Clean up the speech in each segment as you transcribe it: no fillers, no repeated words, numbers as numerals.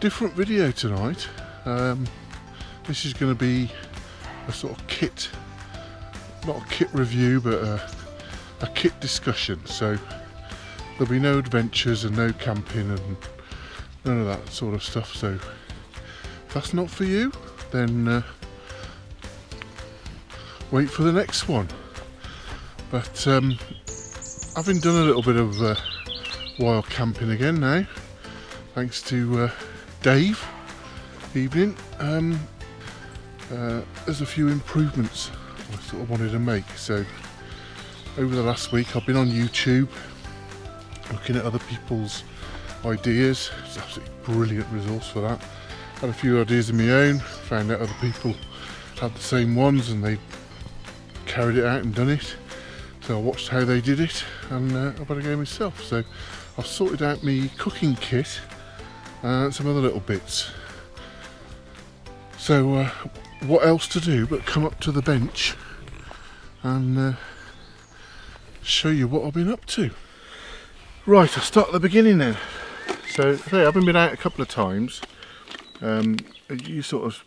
Different video tonight. This is going to be a sort of kit, not a kit review, but a kit discussion. So there'll be no adventures and no camping and none of that sort of stuff. So if that's not for you, then wait for the next one. But having done a little bit of wild camping again now, thanks to Dave, evening, there's a few improvements I sort of wanted to make. So over the last week I've been on YouTube looking at other people's ideas. It's an absolutely brilliant resource for that. Had a few ideas of my own, found out other people had the same ones and they carried it out and done it. So I watched how they did it and I've had a go myself. So I've sorted out my cooking kit and some other little bits. So what else to do but come up to the bench and show you what I've been up to. Right, I'll start at the beginning then. So hey, I've been out a couple of times. You sort of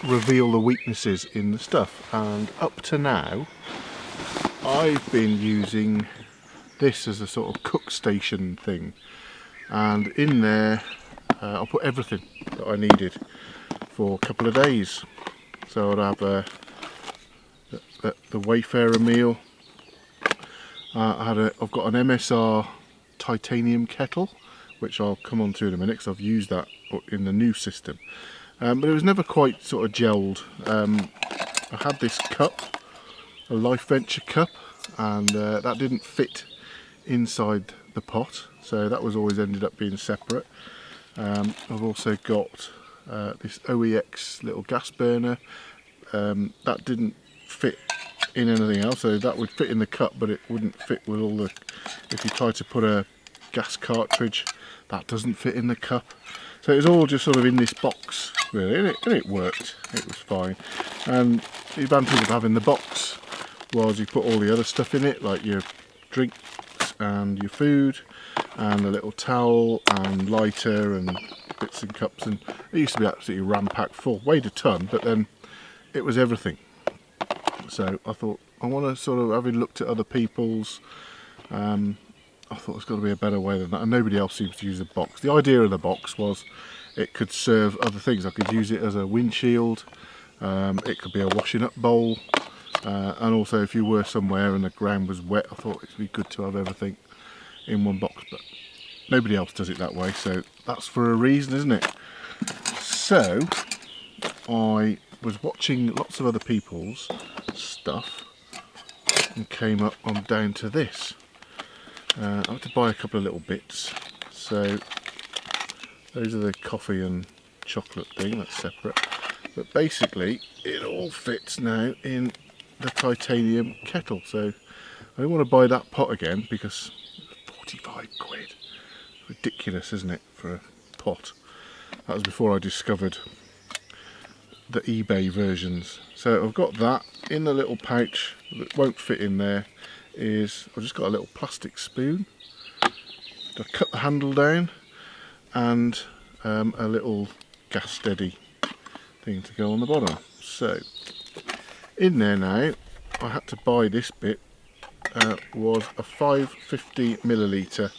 reveal the weaknesses in the stuff, and up to now I've been using this as a sort of cook station thing, and in there I'll put everything that I needed for a couple of days. So I'd have the Wayfarer meal. I've got an MSR Titan Kettle, which I'll come on to in a minute because I've used that in the new system, but it was never quite sort of gelled. I had this cup, a Life Venture cup, and that didn't fit inside the pot, so that was always ended up being separate. I've also got this OEX little gas burner, that didn't fit in anything else, so that would fit in the cup but it wouldn't fit with all the, if you try to put a gas cartridge, that doesn't fit in the cup. So it was all just sort of in this box really, and it worked, it was fine. And the advantage of having the box was you put all the other stuff in it, like your drinks and your food and a little towel and lighter and bits and cups, and it used to be absolutely ram-packed full, weighed a ton, but then it was everything. So I thought, I want to sort of, having looked at other people's, I thought there's got to be a better way than that, and nobody else seems to use a box. The idea of the box was it could serve other things. I could use it as a windshield, it could be a washing up bowl, and also if you were somewhere and the ground was wet, I thought it'd be good to have everything in one box, but nobody else does it that way, so that's for a reason, isn't it? So I was watching lots of other people's stuff and came up on down to this. I had to buy a couple of little bits. So those are the coffee and chocolate thing, that's separate, but basically it all fits now in the titanium kettle. So I don't want to buy that pot again because 45 quid, ridiculous, isn't it, for a pot? That was before I discovered the eBay versions. So I've got that in the little pouch that won't fit in there. Is I've just got a little plastic spoon. I cut the handle down and a little gas steady thing to go on the bottom. So in there now, I had to buy this bit, was a 550 milliliter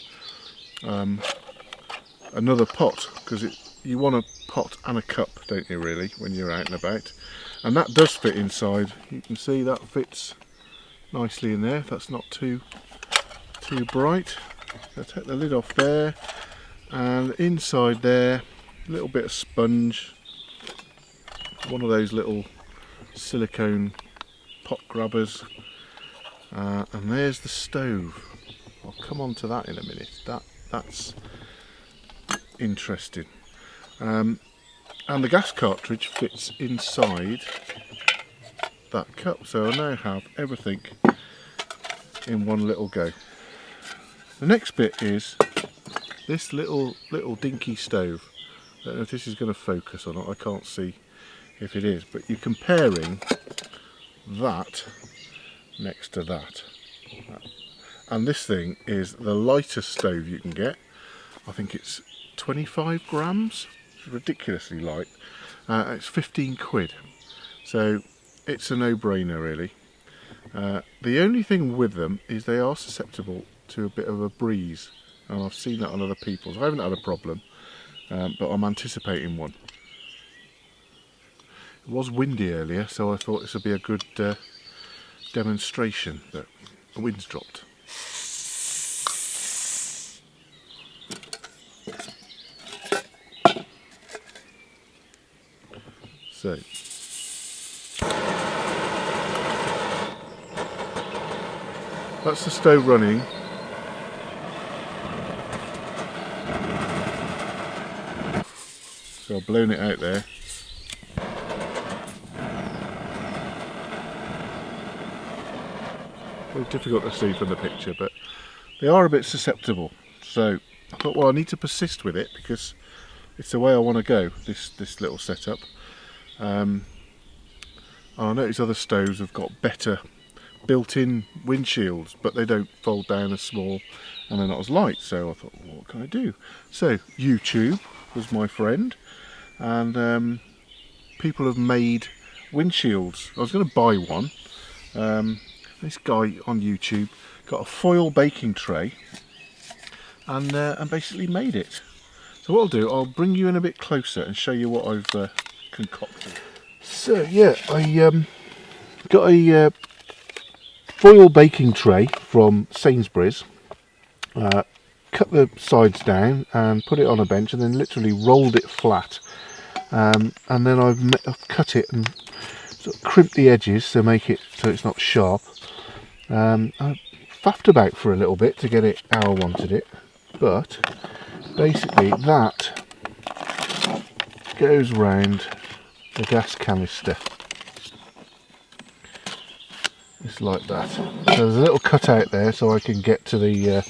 another pot, because you want a pot and a cup, don't you, really, when you're out and about, and that does fit inside. You can see that fits nicely in there, if that's not too bright. I'll take the lid off there, and inside there a little bit of sponge, one of those little silicone pot grabbers, and there's the stove. I'll come on to that in a minute. That's interesting. And the gas cartridge fits inside that cup, so I now have everything in one little go. The next bit is this little dinky stove. I don't know if this is going to focus or not, I can't see if it is, but you're comparing that next to that, and this thing is the lightest stove you can get. I think it's 25 grams. It's ridiculously light. It's 15 quid. So it's a no-brainer really. The only thing with them is they are susceptible to a bit of a breeze, and I've seen that on other people's. I haven't had a problem, but I'm anticipating one. It was windy earlier, so I thought this would be a good demonstration, but the wind's dropped. So that's the stove running. So I've blown it out there. Very difficult to see from the picture, but they are a bit susceptible. So I thought, well, I need to persist with it because it's the way I want to go, this little setup. And I notice other stoves have got better built-in windshields, but they don't fold down as small and they're not as light. So I thought, well, what can I do? So YouTube was my friend, and people have made windshields. I was going to buy one. This guy on YouTube got a foil baking tray and basically made it. So what I'll do, I'll bring you in a bit closer and show you what I've concocted. So yeah, I got a foil baking tray from Sainsbury's, cut the sides down and put it on a bench, and then literally rolled it flat, and then I've cut it and sort of crimped the edges to make it so it's not sharp. I faffed about for a little bit to get it how I wanted it, but basically that goes round the gas canister. It's like that. So there's a little cutout there so I can get to the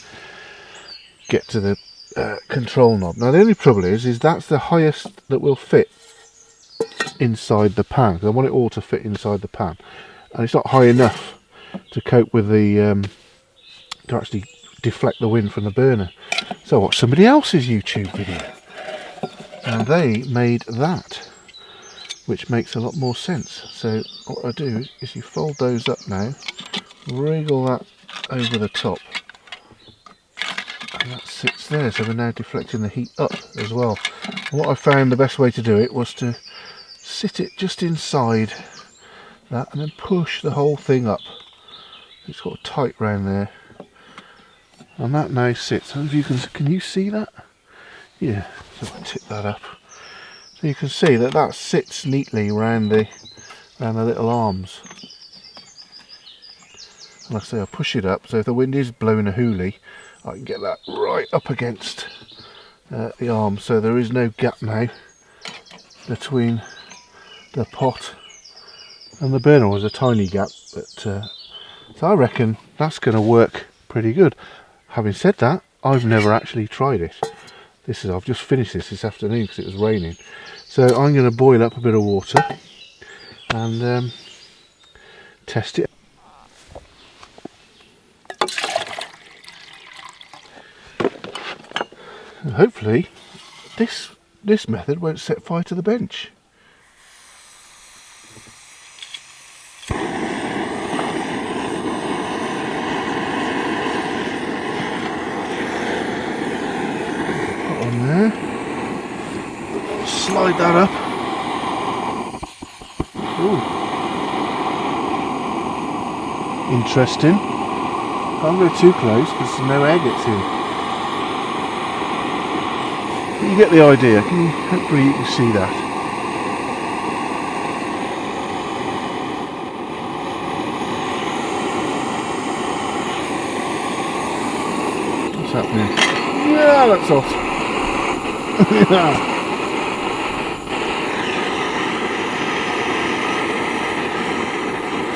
control knob. Now the only trouble is that's the highest that will fit inside the pan, because I want it all to fit inside the pan, and it's not high enough to cope with the to actually deflect the wind from the burner. So I watched somebody else's YouTube video and they made that, which makes a lot more sense. So what I do is you fold those up now, wriggle that over the top, and that sits there, so we're now deflecting the heat up as well. And what I found the best way to do it was to sit it just inside that and then push the whole thing up. It's got tight round there, and that now sits. I don't know if you can you see that? Yeah, so I tip that up. So you can see that that sits neatly around the little arms. And like I say, I push it up, so if the wind is blowing a hoolie, I can get that right up against the arm, so there is no gap now between the pot and the burner. Was a tiny gap, but so I reckon that's going to work pretty good. Having said that, I've never actually tried it. I've just finished this afternoon because it was raining. So I'm going to boil up a bit of water and test it. And hopefully this method won't set fire to the bench. There. Slide that up. Ooh. Interesting. Can't go too close because no air gets in. But you get the idea. Hopefully you can see that. What's happening? Yeah, that's hot.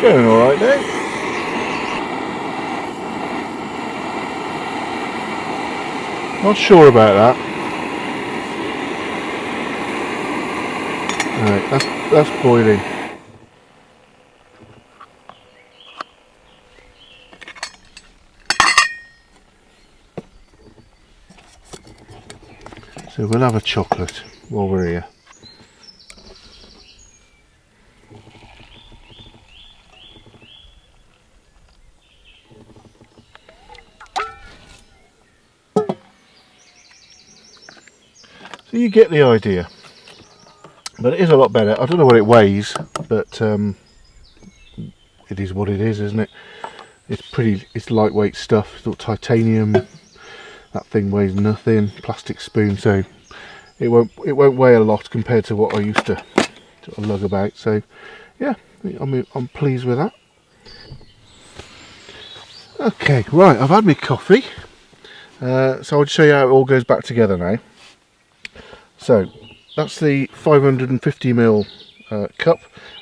Going alright now. Not sure about that. Alright, that's boiling. So we'll have a chocolate while we're here. So you get the idea, but it is a lot better. I don't know what it weighs, but it is what it is, isn't it? It's lightweight stuff. It's all titanium. That thing weighs nothing. Plastic spoon, so it won't weigh a lot compared to what I used to sort of lug about. So yeah, I'm pleased with that. Okay, right, I've had my coffee, so I'll show you how it all goes back together now. So that's the 550ml cup.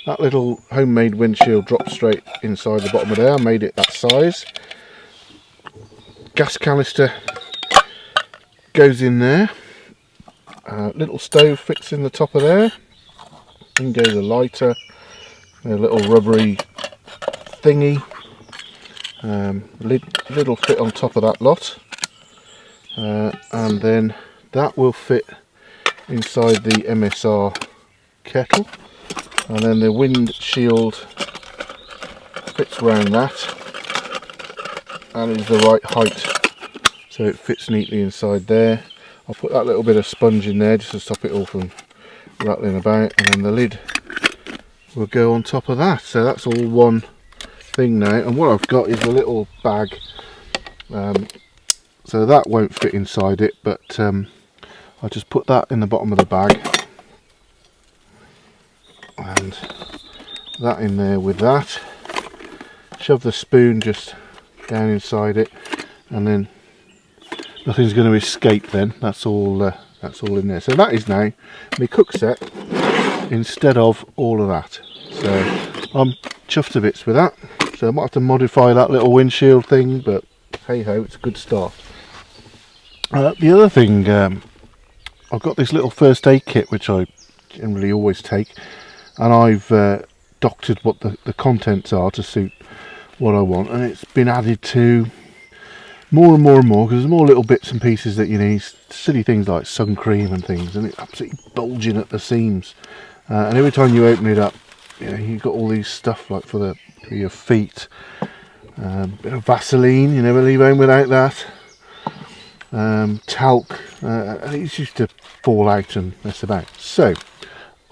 That little homemade windshield drops straight inside the bottom of there. I made it that size. Gas canister goes in there. Little stove fits in the top of there. In goes a lighter, a little rubbery thingy. Lid will fit on top of that lot, and then that will fit inside the MSR kettle, and then the windshield fits around that and is the right height, so it fits neatly inside there. I'll put that little bit of sponge in there just to stop it all from rattling about, and then the lid will go on top of that. So that's all one thing now, and what I've got is a little bag, so that won't fit inside it, but I'll just put that in the bottom of the bag and that in there with that. Shove the spoon just down inside it, and then nothing's going to escape then. That's all in there. So that is now my cook set instead of all of that. So I'm chuffed to bits with that. So I might have to modify that little windshield thing, but hey ho, it's a good start. The other thing, I've got this little first aid kit which I generally always take, and I've doctored what the contents are to suit what I want, and it's been added to more and more and more, because there's more little bits and pieces that you need, silly things like sun cream and things, and it's absolutely bulging at the seams, and every time you open it up, you know, you've got all these stuff like for your feet, bit of Vaseline, you never leave home without that, talc, it's used to fall out and mess about. So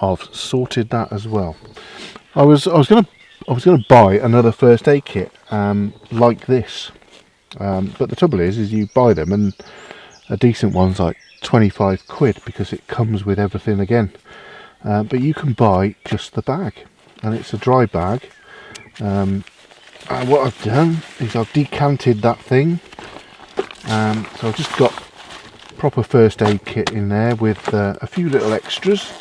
I've sorted that as well. I was gonna buy another first aid kit like this, but the trouble is you buy them and a decent one's like 25 quid because it comes with everything again, but you can buy just the bag, and it's a dry bag. And what I've done is I've decanted that thing, so I've just got proper first aid kit in there with a few little extras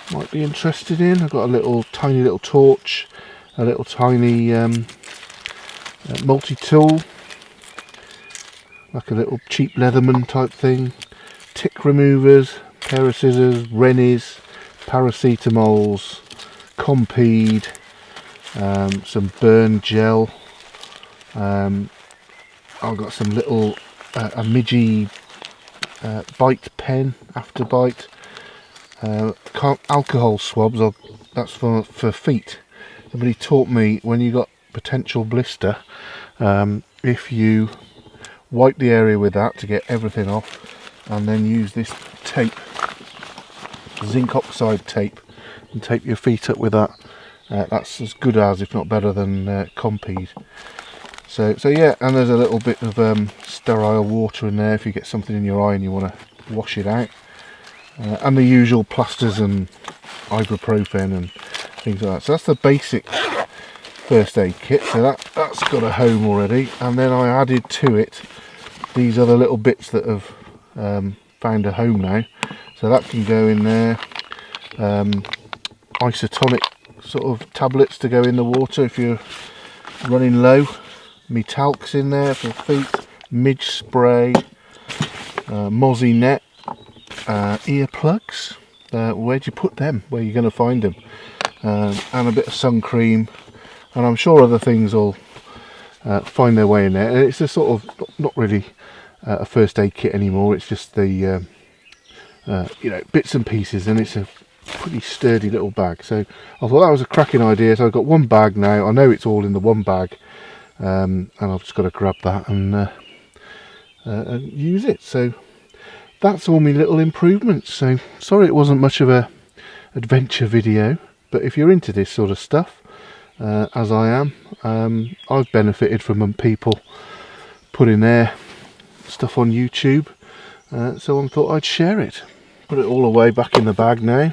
you might be interested in. I've got a tiny little torch, a little tiny multi-tool, like a little cheap Leatherman type thing, tick removers, pair of scissors, Rennies, paracetamols, Compeed, some burn gel, I've got some little a Midgie bite pen, after bite, alcohol swabs, that's for feet. Somebody taught me when you got potential blister, if you wipe the area with that to get everything off, and then use this tape, zinc oxide tape, and tape your feet up with that, that's as good as, if not better than, Compeed. So yeah, and there's a little bit of sterile water in there if you get something in your eye and you want to wash it out, and the usual plasters and ibuprofen and things like that. So that's the basic first aid kit, so that's got a home already, and then I added to it these other little bits that have found a home now. So that can go in there, isotonic sort of tablets to go in the water if you're running low, me talc's in there for feet, midge spray, mozzie net, earplugs, where'd you put them, where you're going to find them, and a bit of sun cream, and I'm sure other things will find their way in there. And it's a sort of not really a first aid kit anymore, it's just the you know, bits and pieces, and it's a pretty sturdy little bag. So I thought that was a cracking idea. So I've got one bag now. I know it's all in the one bag, and I've just got to grab that and use it. So that's all my little improvements. So sorry it wasn't much of a adventure video, but if you're into this sort of stuff, as I am, I've benefited from people putting their stuff on YouTube, so I thought I'd share it. Put it all away back in the bag now,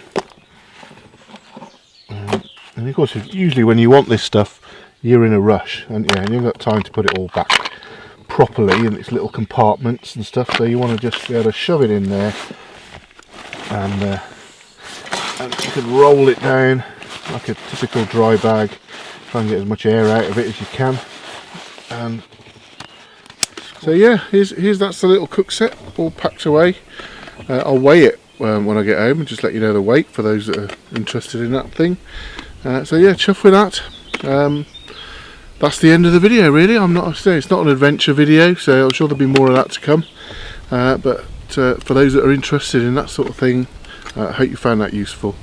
and of course usually when you want this stuff you're in a rush, and yeah, and you've got time to put it all back properly in its little compartments and stuff, so you want to just be able to shove it in there, and you can roll it down like a typical dry bag, try and get as much air out of it as you can. And so yeah, here's that's the little cook set all packed away. I'll weigh it when I get home and just let you know the weight for those that are interested in that thing. So yeah, chuff with that. That's the end of the video really. It's not an adventure video, so I'm sure there'll be more of that to come. But for those that are interested in that sort of thing, I hope you found that useful.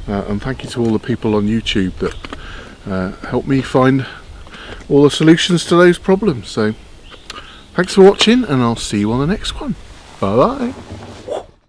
And thank you to all the people on YouTube that helped me find all the solutions to those problems. So thanks for watching, and I'll see you on the next one. Bye bye.